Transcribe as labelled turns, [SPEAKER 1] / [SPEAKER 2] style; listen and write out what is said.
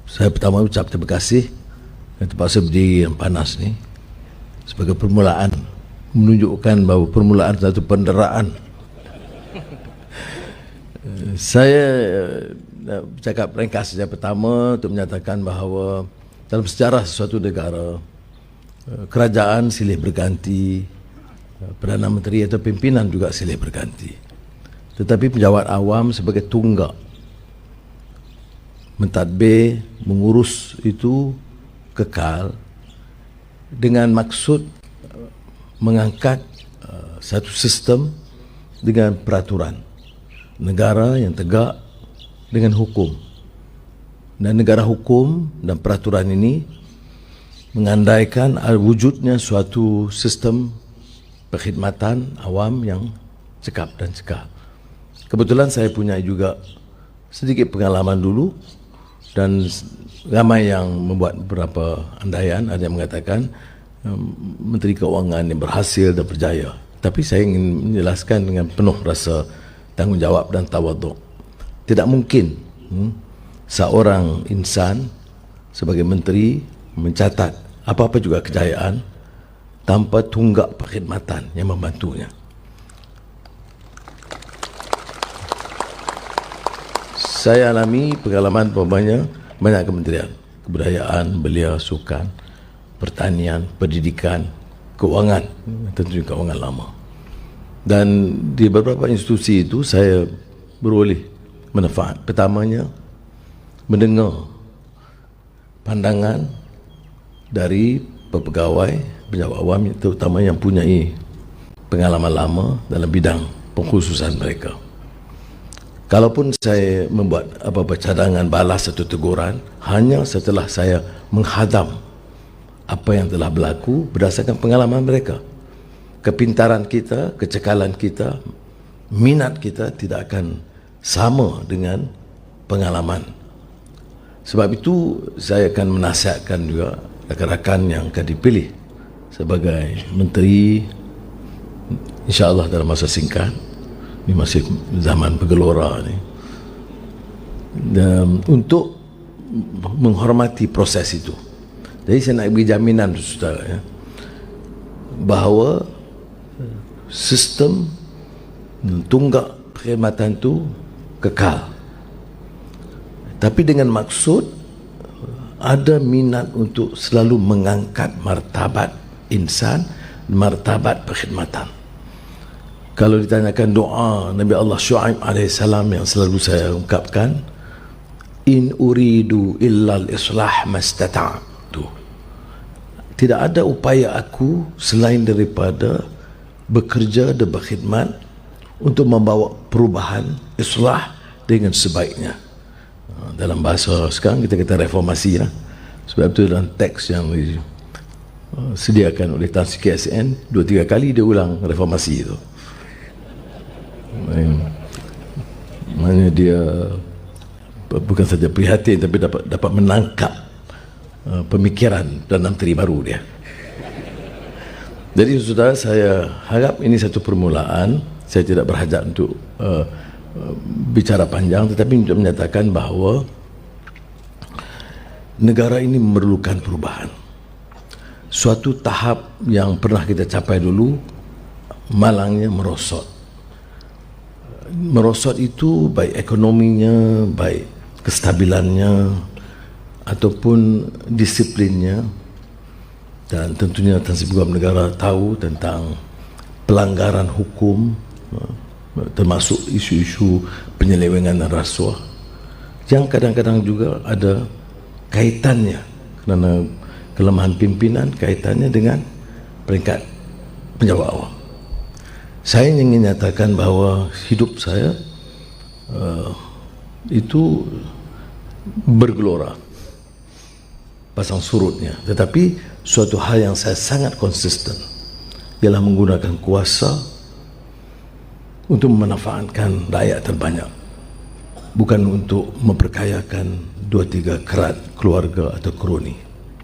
[SPEAKER 1] Saya pertama ucap terima kasih yang terpaksa berdiri yang panas ni sebagai permulaan, menunjukkan bahawa permulaan satu penderaan. Saya bercakap ringkas saja pertama untuk menyatakan bahawa dalam sejarah suatu negara, kerajaan silih berganti, Perdana Menteri atau pimpinan juga silih berganti. Tetapi pejabat awam sebagai tunggak mentadbir, mengurus itu kekal dengan maksud mengangkat satu sistem dengan peraturan negara yang tegak dengan hukum, dan negara hukum dan peraturan ini mengandaikan wujudnya suatu sistem perkhidmatan awam yang cekap dan cekal. Kebetulan saya punya juga sedikit pengalaman dulu, dan ramai yang membuat beberapa andaian. Ada yang mengatakan Menteri Keuangan yang berhasil dan berjaya. Tapi saya ingin menjelaskan dengan penuh rasa tanggungjawab dan tawaduk. Tidak mungkin seorang insan sebagai menteri mencatat apa-apa juga kejayaan tanpa tunggak perkhidmatan yang membantunya. Saya alami pengalaman banyak kementerian, kebudayaan, belia, sukan, pertanian, pendidikan, keuangan, tentunya keuangan lama. Dan di beberapa institusi itu saya beroleh manfaat. Pertamanya, mendengar pandangan dari pegawai, pejabat awam, terutama yang punyai pengalaman lama dalam bidang pengkhususan mereka. Kalaupun saya membuat apa-apa cadangan, balas atau teguran, hanya setelah saya menghadam apa yang telah berlaku berdasarkan pengalaman mereka. Kepintaran kita, kecekalan kita, minat kita tidak akan sama dengan pengalaman. Sebab itu saya akan menasihatkan juga rakan-rakan yang akan dipilih sebagai menteri, insya-Allah dalam masa singkat. Ini masih zaman bergelora ni, dan untuk menghormati proses itu. Jadi saya nak beri jaminan saudara, ya, bahawa sistem tunggak perkhidmatan itu kekal, tapi dengan maksud ada minat untuk selalu mengangkat martabat insan, martabat perkhidmatan. Kalau ditanyakan doa Nabi Allah Syuaib AS yang selalu saya ungkapkan, in uridu illa al-islah mastata'tu. Tidak ada upaya aku selain daripada bekerja dan berkhidmat untuk membawa perubahan, islah dengan sebaiknya. Dalam bahasa sekarang kita kata reformasi, ya. Sebab itu dalam teks yang disediakan oleh Tan Sri KSN 2-3 kali dia ulang reformasi itu. Maknanya dia bukan saja prihatin, tapi dapat menangkap pemikiran dan menteri baru dia. Jadi saudara, saya harap ini satu permulaan. Saya tidak berhajat untuk bicara panjang, tetapi untuk menyatakan bahawa negara ini memerlukan perubahan. Suatu tahap yang pernah kita capai dulu, malangnya merosot. Merosot itu baik ekonominya, baik kestabilannya, ataupun disiplinnya. Dan tentunya Tan Sri Peguam Negara tahu tentang pelanggaran hukum, termasuk isu-isu penyelewengan dan rasuah, yang kadang-kadang juga ada kaitannya, kerana kelemahan pimpinan kaitannya dengan peringkat pejabat awam. Saya ingin nyatakan bahawa hidup saya itu bergelora pasang surutnya, tetapi suatu hal yang saya sangat konsisten ialah menggunakan kuasa untuk memanfaatkan rakyat terbanyak, bukan untuk memperkayakan 2-3 kerat keluarga atau kroni.